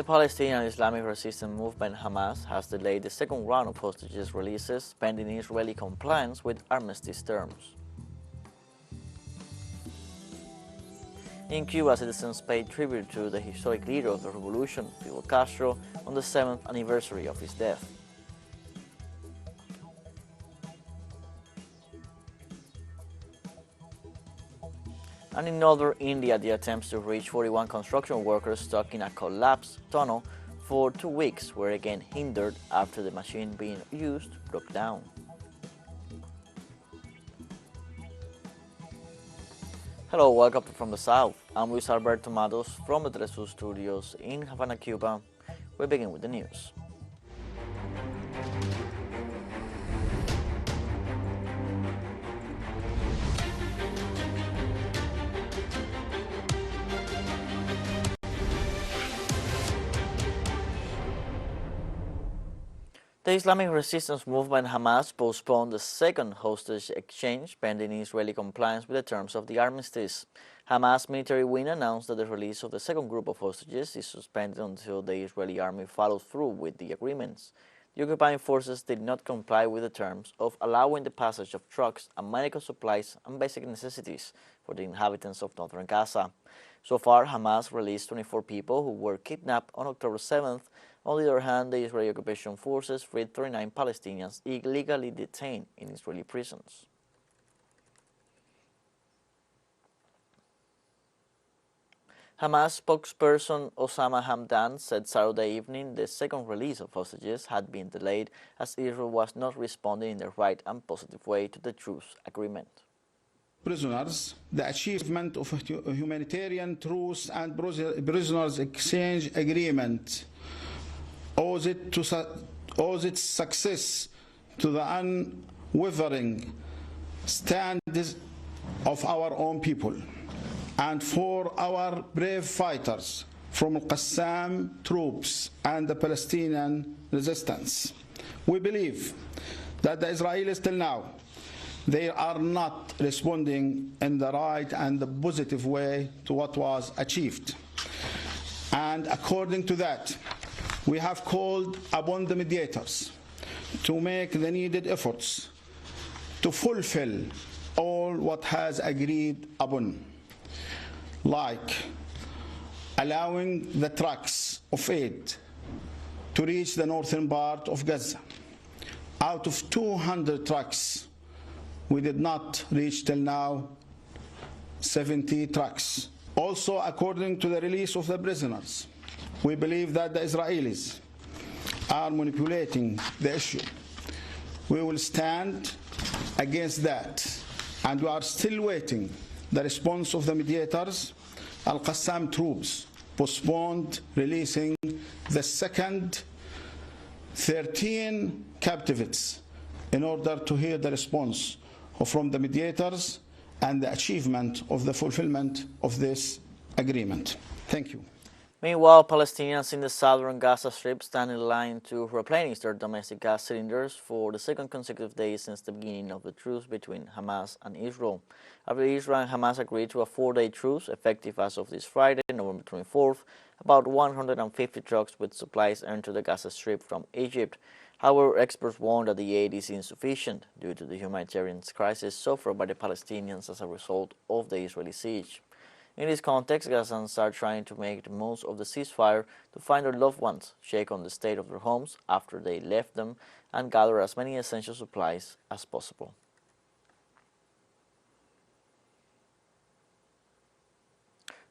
Palestinian Islamic Resistance Movement Hamas has delayed the second round of hostages releases pending Israeli compliance with armistice terms. In Cuba, citizens paid tribute to the historic leader of the revolution, Fidel Castro, on the 7th anniversary of his death. And in northern India, the attempts to reach 41 construction workers stuck in a collapsed tunnel for 2 weeks were again hindered after the machine being used broke down. Hello, welcome from the south. I'm Luis Alberto Matos from the teleSUR studios in Havana, Cuba. We begin with the news. The Islamic Resistance Movement Hamas postponed the second hostage exchange pending Israeli compliance with the terms of the armistice. Hamas military wing announced that the release of the second group of hostages is suspended until the Israeli army follows through with the agreements. The occupying forces did not comply with the terms of allowing the passage of trucks and medical supplies and basic necessities for the inhabitants of northern Gaza. So far, Hamas released 24 people who were kidnapped on October 7th. On the other hand, the Israeli occupation forces freed 39 Palestinians illegally detained in Israeli prisons. Hamas spokesperson Osama Hamdan said Saturday evening the second release of hostages had been delayed as Israel was not responding in the right and positive way to the truce agreement. Prisoners, the achievement of a humanitarian truce and prisoners exchange agreement owes its success to the unwavering stand of our own people and for our brave fighters from Qassam troops and the Palestinian resistance. We believe that the Israelis till now, they are not responding in the right and the positive way to what was achieved. And according to that, we have called upon the mediators to make the needed efforts to fulfill all what has agreed upon, like allowing the trucks of aid to reach the northern part of Gaza. Out of 200 trucks, we did not reach till now 70 trucks. Also, according to the release of the prisoners, we believe that the Israelis are manipulating the issue. We will stand against that, and we are still waiting the response of the mediators. Al-Qassam troops postponed releasing the second 13 captives in order to hear the response from the mediators and the achievement of the fulfillment of this agreement. Thank you. Meanwhile, Palestinians in the southern Gaza Strip stand in line to replenish their domestic gas cylinders for the second consecutive day since the beginning of the truce between Hamas and Israel. After Israel and Hamas agreed to a 4-day truce effective as of this Friday, November 24th, about 150 trucks with supplies entered the Gaza Strip from Egypt. However, experts warn that the aid is insufficient due to the humanitarian crisis suffered by the Palestinians as a result of the Israeli siege. In this context, Gazans are trying to make the most of the ceasefire to find their loved ones, check on the state of their homes after they left them, and gather as many essential supplies as possible.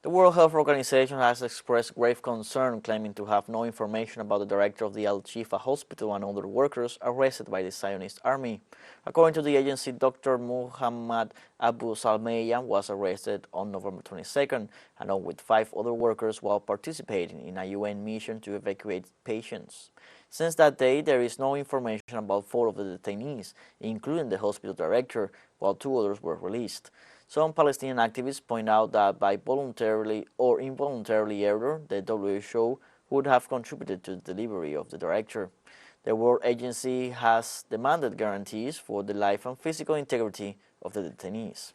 The World Health Organization has expressed grave concern, claiming to have no information about the director of the Al-Shifa hospital and other workers arrested by the Zionist army. According to the agency, Dr. Muhammad Abu Salmeyan was arrested on November 22nd, along with 5 other workers while participating in a UN mission to evacuate patients. Since that day, there is no information about 4 of the detainees, including the hospital director, while 2 others were released. Some Palestinian activists point out that by voluntarily or involuntarily error, the WHO would have contributed to the delivery of the director. The World Agency has demanded guarantees for the life and physical integrity of the detainees.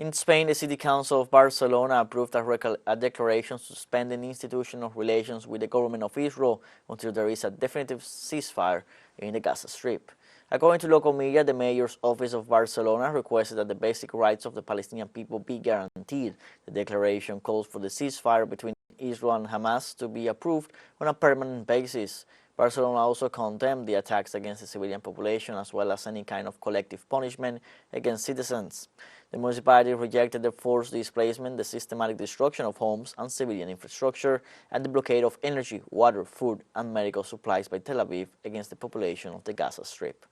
In Spain, the City Council of Barcelona approved a declaration suspending institutional relations with the government of Israel until there is a definitive ceasefire in the Gaza Strip. According to local media, the mayor's office of Barcelona requested that the basic rights of the Palestinian people be guaranteed. The declaration calls for the ceasefire between Israel and Hamas to be approved on a permanent basis. Barcelona also condemned the attacks against the civilian population as well as any kind of collective punishment against citizens. The municipality rejected the forced displacement, the systematic destruction of homes and civilian infrastructure, and the blockade of energy, water, food, and medical supplies by Tel Aviv against the population of the Gaza Strip.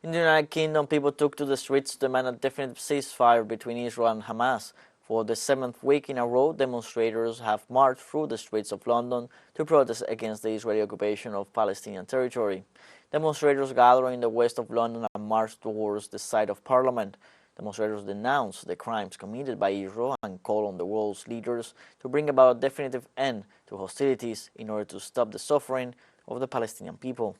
In the United Kingdom, people took to the streets to demand a definite ceasefire between Israel and Hamas. For the seventh week in a row, demonstrators have marched through the streets of London to protest against the Israeli occupation of Palestinian territory. Demonstrators gathered in the west of London and marched towards the site of Parliament. Demonstrators denounced the crimes committed by Israel and called on the world's leaders to bring about a definitive end to hostilities in order to stop the suffering of the Palestinian people.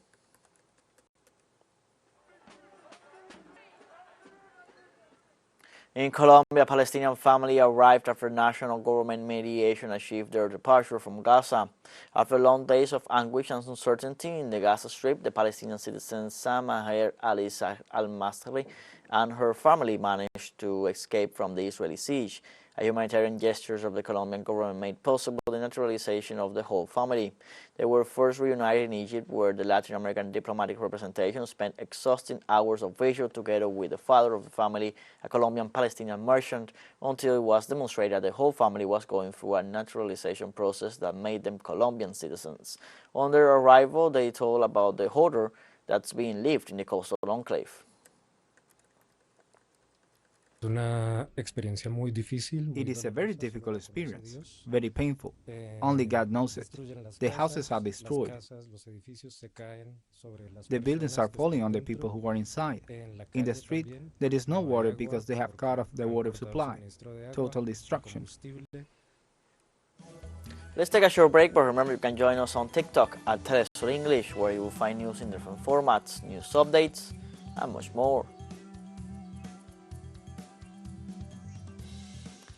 In Colombia, a Palestinian family arrived after national government mediation achieved their departure from Gaza. After long days of anguish and uncertainty in the Gaza Strip, the Palestinian citizen Samaher Ali al-Masri and her family managed to escape from the Israeli siege. A humanitarian gesture of the Colombian government made possible the naturalization of the whole family. They were first reunited in Egypt, where the Latin American diplomatic representation spent exhausting hours of vigil together with the father of the family, a Colombian Palestinian merchant, until it was demonstrated that the whole family was going through a naturalization process that made them Colombian citizens. On their arrival, they told about the horror that's being lived in the coastal enclave. It is a very difficult experience, very painful. Only God knows it. The houses are destroyed. The buildings are falling on the people who are inside. In the street, there is no water because they have cut off the water supply. Total destruction. Let's take a short break, but remember you can join us on TikTok at teleSUR English, where you will find news in different formats, news updates, and much more.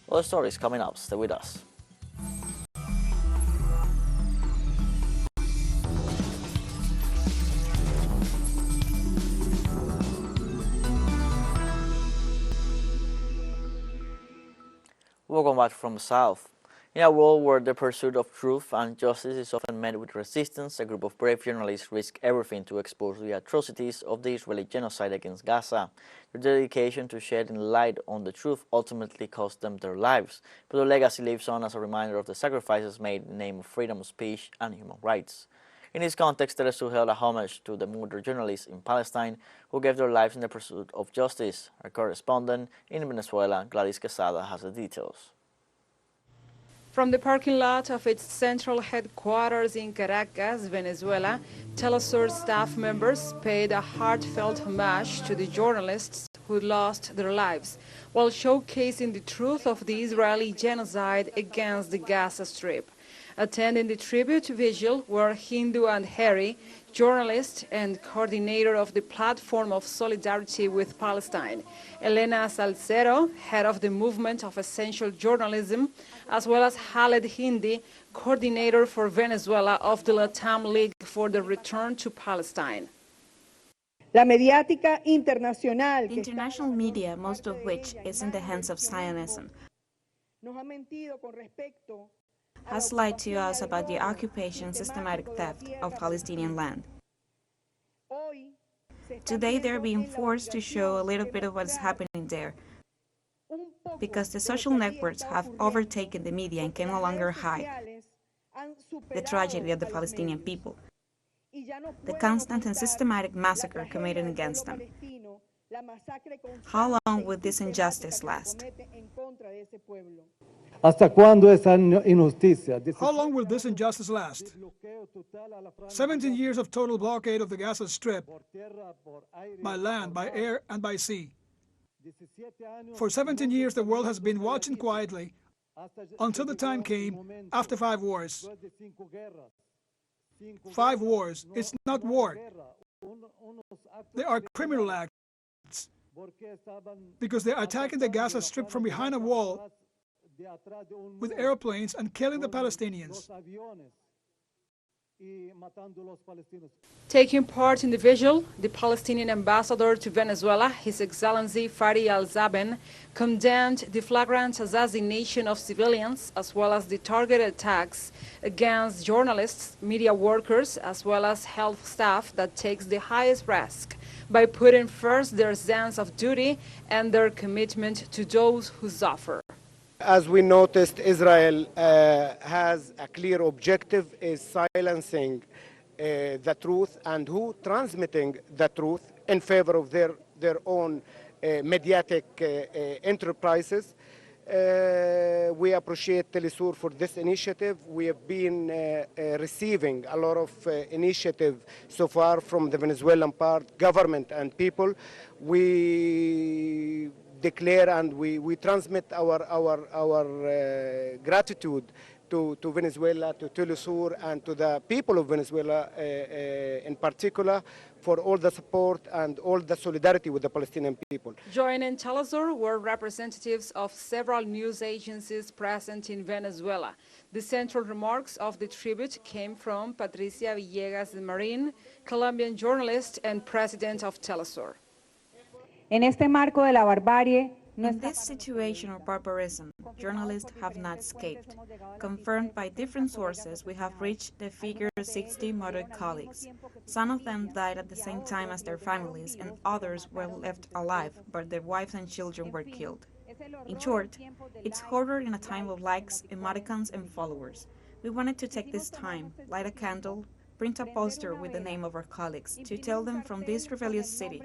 Other stories coming up. Stay with us. Welcome back from the South. In a world where the pursuit of truth and justice is often met with resistance, a group of brave journalists risk everything to expose the atrocities of the Israeli genocide against Gaza. Their dedication to shedding light on the truth ultimately cost them their lives, but their legacy lives on as a reminder of the sacrifices made in the name of freedom of speech and human rights. In this context, teleSUR held a homage to the murdered journalists in Palestine who gave their lives in the pursuit of justice. Our correspondent in Venezuela, Gladys Quesada, has the details. From the parking lot of its central headquarters in Caracas, Venezuela, teleSUR staff members paid a heartfelt homage to the journalists who lost their lives, while showcasing the truth of the Israeli genocide against the Gaza Strip. Attending the tribute vigil were Hindu and Harry, journalist and coordinator of the Platform of Solidarity with Palestine, Elena Salcero, head of the Movement of Essential Journalism, as well as Khaled Hindi, coordinator for Venezuela of the Latam League for the Return to Palestine. The international media, most of which is in the hands of Zionism, has lied to us about the occupation and systematic theft of Palestinian land. Today they're being forced to show a little bit of what's happening there, because the social networks have overtaken the media and can no longer hide the tragedy of the Palestinian people, the constant and systematic massacre committed against them. How long will this injustice last? ¿Hasta cuándo esa injusticia? How long will this injustice last? 17 years of total blockade of the Gaza Strip by land, by air, and by sea. For 17 years, the world has been watching quietly until the time came after 5 wars. 5 wars. It's not war. They are criminal acts because they're attacking the Gaza Strip from behind a wall with airplanes and killing the Palestinians. Taking part in the vigil, the Palestinian ambassador to Venezuela, His Excellency Fari al-Zaben, condemned the flagrant assassination of civilians as well as the targeted attacks against journalists, media workers, as well as health staff that takes the highest risk by putting first their sense of duty and their commitment to those who suffer. As we noticed, Israel has a clear objective, is silencing the truth and who transmitting the truth in favor of their own mediatic enterprises. We appreciate teleSUR for this initiative. We have been receiving a lot of initiative so far from the Venezuelan part, government and people. We declare and we transmit our gratitude to Venezuela, to teleSUR, and to the people of Venezuela in particular for all the support and all the solidarity with the Palestinian people. Joining teleSUR were representatives of several news agencies present in Venezuela. The central remarks of the tribute came from Patricia Villegas de Marin, Colombian journalist and president of teleSUR. En este marco de la barbarie, in this situation of barbarism, journalists have not escaped. Confirmed by different sources, we have reached the figure of 60 murdered colleagues. Some of them died at the same time as their families, and others were left alive, but their wives and children were killed. In short, it's horror in a time of likes, emoticons, and followers. We wanted to take this time, light a candle, print a poster with the name of our colleagues, to tell them from this rebellious city,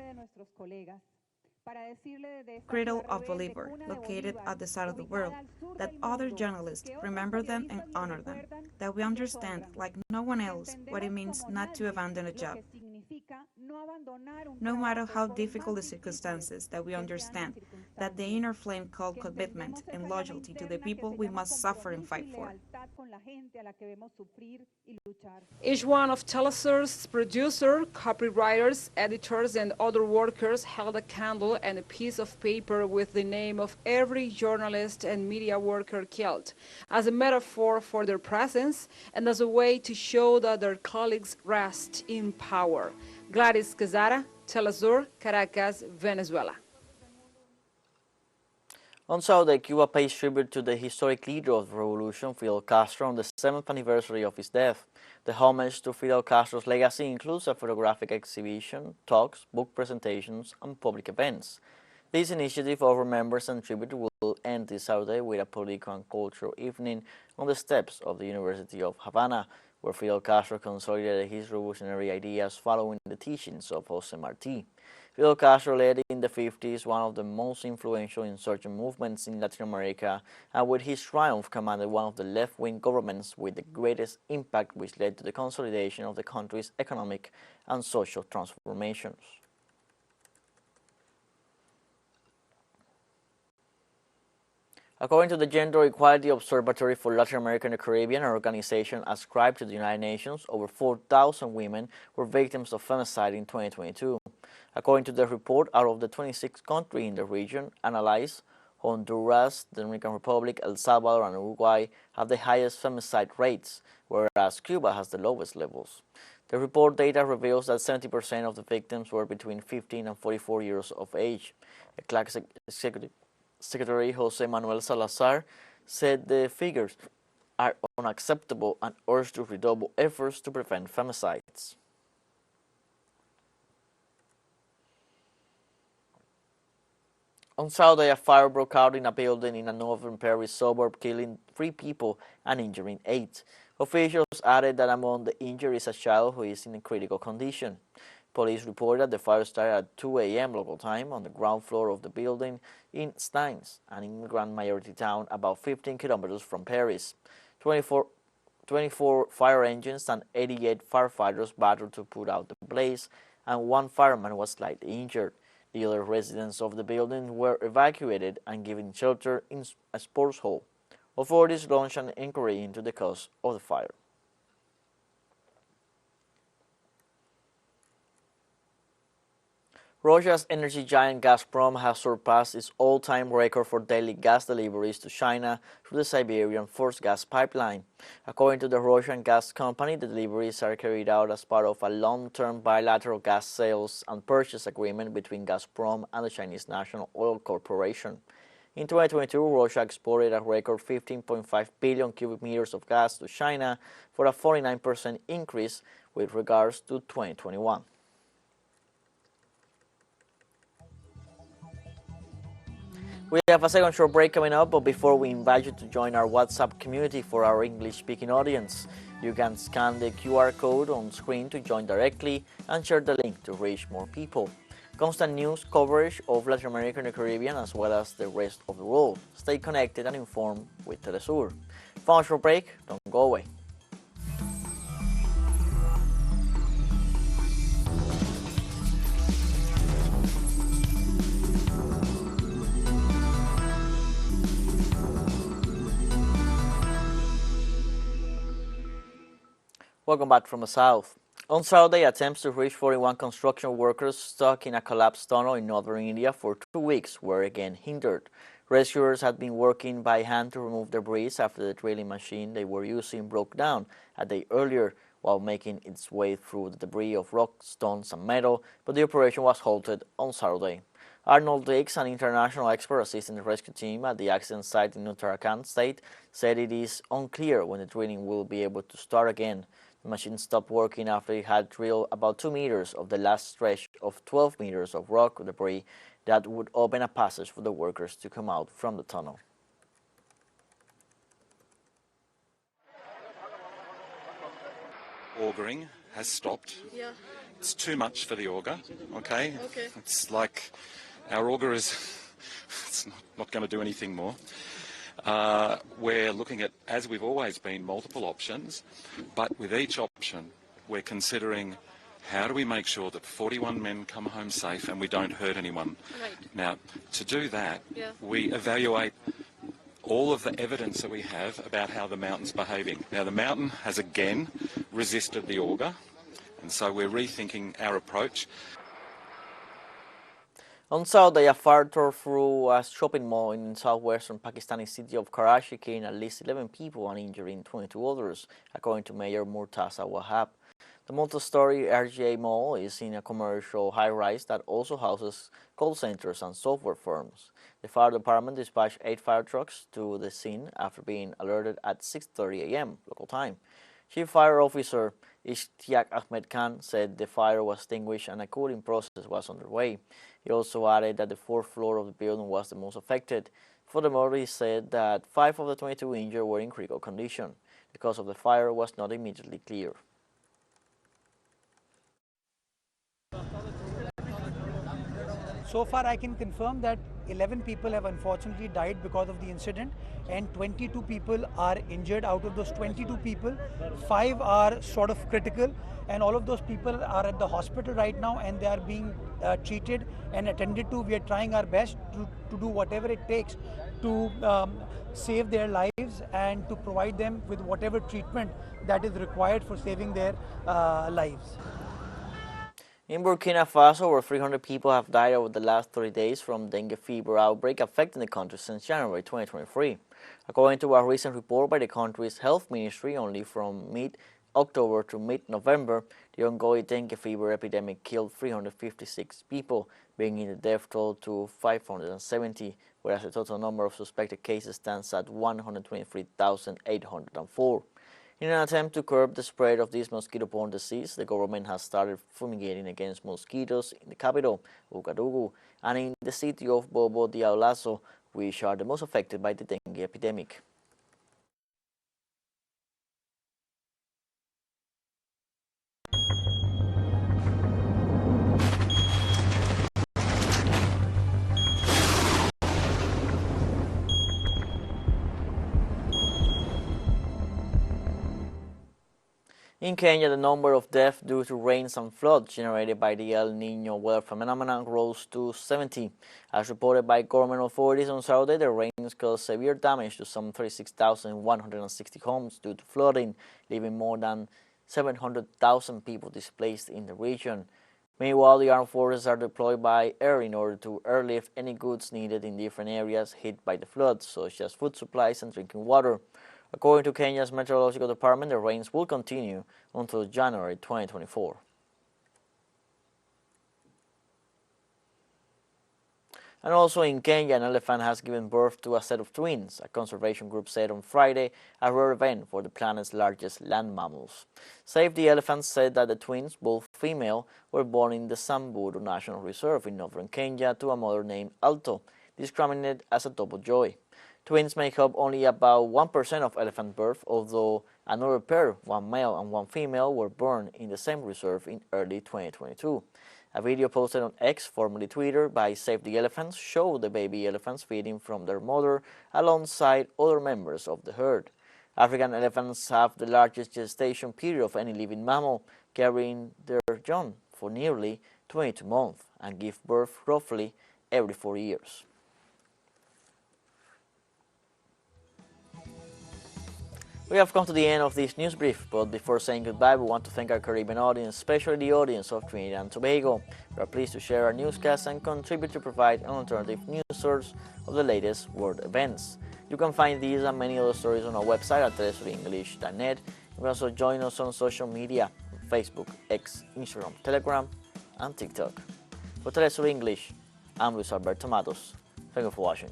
cradle of Bolivar, located at the side of the world, that other journalists remember them and honor them, that we understand, like no one else, what it means not to abandon a job. No matter how difficult the circumstances, that we understand that the inner flame called commitment and loyalty to the people we must suffer and fight for. Each one of teleSUR's producers, copywriters, editors, and other workers held a candle and a piece of paper with the name of every journalist and media worker killed, as a metaphor for their presence and as a way to show that their colleagues rest in power. Gladys Quezada, teleSUR, Caracas, Venezuela. On Saturday, Cuba pays tribute to the historic leader of the revolution, Fidel Castro, on the 7th anniversary of his death. The homage to Fidel Castro's legacy includes a photographic exhibition, talks, book presentations, and public events. This initiative of remembrance and tribute will end this Saturday with a political and cultural evening on the steps of the University of Havana, where Fidel Castro consolidated his revolutionary ideas following the teachings of José Martí. Fidel Castro led in the 50s one of the most influential insurgent movements in Latin America, and with his triumph commanded one of the left-wing governments with the greatest impact, which led to the consolidation of the country's economic and social transformations. According to the Gender Equality Observatory for Latin America and the Caribbean, an organization ascribed to the United Nations, over 4,000 women were victims of femicide in 2022. According to the report, out of the 26 countries in the region analyzed, Honduras, the Dominican Republic, El Salvador, and Uruguay have the highest femicide rates, whereas Cuba has the lowest levels. The report data reveals that 70% of the victims were between 15 and 44 years of age. The Executive Secretary Jose Manuel Salazar said the figures are unacceptable and urged to redouble efforts to prevent femicides. On Saturday, a fire broke out in a building in a northern Paris suburb, killing 3 people and injuring 8. Officials added that among the injured is a child who is in a critical condition. Police reported that the fire started at 2 a.m. local time on the ground floor of the building in Stains, an immigrant majority town about 15 kilometers from Paris. 24 fire engines and 88 firefighters battled to put out the blaze, and 1 fireman was slightly injured. The other residents of the building were evacuated and given shelter in a sports hall. Authorities launched an inquiry into the cause of the fire. Russia's energy giant Gazprom has surpassed its all-time record for daily gas deliveries to China through the Siberian forced gas pipeline. According to the Russian gas company, the deliveries are carried out as part of a long-term bilateral gas sales and purchase agreement between Gazprom and the Chinese National Oil Corporation. In 2022, Russia exported a record 15.5 billion cubic meters of gas to China, for a 49% increase with regards to 2021. We have a second short break coming up, but before we invite you to join our WhatsApp community for our English-speaking audience, you can scan the QR code on screen to join directly and share the link to reach more people. Constant news coverage of Latin America and the Caribbean as well as the rest of the world. Stay connected and informed with teleSUR. For a short break, don't go away. Welcome back from the south. On Saturday, attempts to reach 41 construction workers stuck in a collapsed tunnel in northern India for 2 weeks were again hindered. Rescuers had been working by hand to remove debris after the drilling machine they were using broke down a day earlier while making its way through the debris of rock, stones and metal, but the operation was halted on Saturday. Arnold Dix, an international expert assisting the rescue team at the accident site in Uttarakhand state, said it is unclear when the drilling will be able to start again. The machine stopped working after it had drilled about 2 meters of the last stretch of 12 meters of rock debris that would open a passage for the workers to come out from the tunnel. Augering has stopped. Yeah. It's too much for the auger, okay? Okay. It's like our auger is it's not going to do anything more. We're looking at, as we've always been, multiple options, but with each option we're considering how do we make sure that 41 men come home safe and we don't hurt anyone. Right. Now, to do that, Yeah. we evaluate all of the evidence that we have about how the mountain's behaving. Now, the mountain has again resisted the auger, and so we're rethinking our approach. On Saturday, a fire tore through a shopping mall in southwestern Pakistani city of Karachi, killing at least 11 people and injuring 22 others, according to Mayor Murtaza Wahab. The multi-story RGA mall is in a commercial high-rise that also houses call centers and software firms. The fire department dispatched 8 fire trucks to the scene after being alerted at 6:30 a.m. local time. Chief Fire Officer Ishtiaq Ahmed Khan said the fire was extinguished and a cooling process was underway. He also added that the 4th floor of the building was the most affected. Furthermore, he said that 5 of the 22 injured were in critical condition. The cause of the fire was not immediately clear. So far, I can confirm that 11 people have unfortunately died because of the incident and 22 people are injured. Out of those 22 people, 5 are sort of critical, and all of those people are at the hospital right now and they are being treated and attended to. We are trying our best to do whatever it takes to save their lives and to provide them with whatever treatment that is required for saving their lives. In Burkina Faso, over 300 people have died over the last 30 days from dengue fever outbreak affecting the country since January 2023. According to a recent report by the country's health ministry, only from mid-October to mid-November, the ongoing dengue fever epidemic killed 356 people, bringing the death toll to 570, whereas the total number of suspected cases stands at 123,804. In an attempt to curb the spread of this mosquito-borne disease, the government has started fumigating against mosquitoes in the capital, Ouagadougou, and in the city of Bobo Dioulasso, which are the most affected by the dengue epidemic. In Kenya, the number of deaths due to rains and floods generated by the El Niño weather phenomenon rose to 70. As reported by government authorities on Saturday, the rains caused severe damage to some 36,160 homes due to flooding, leaving more than 700,000 people displaced in the region. Meanwhile, the armed forces are deployed by air in order to airlift any goods needed in different areas hit by the floods, such as food supplies and drinking water. According to Kenya's Meteorological Department, the rains will continue until January 2024. And also in Kenya, an elephant has given birth to a set of twins, a conservation group said on Friday, a rare event for the planet's largest land mammals. Save the Elephants said that the twins, both female, were born in the Samburu National Reserve in northern Kenya to a mother named Alto, describing it as a double joy. Twins make up only about 1% of elephant birth, although another pair, one male and one female, were born in the same reserve in early 2022. A video posted on X, formerly Twitter, by Save the Elephants showed the baby elephants feeding from their mother alongside other members of the herd. African elephants have the largest gestation period of any living mammal, carrying their young for nearly 22 months and give birth roughly every 4 years. We have come to the end of this news brief, but before saying goodbye, we want to thank our Caribbean audience, especially the audience of Trinidad and Tobago. We are pleased to share our newscasts and contribute to provide an alternative news source of the latest world events. You can find these and many other stories on our website at telesurenglish.net. You can also join us on social media, on Facebook, X, Instagram, Telegram, and TikTok. For Telesur English, I'm Luis Alberto Matos. Thank you for watching.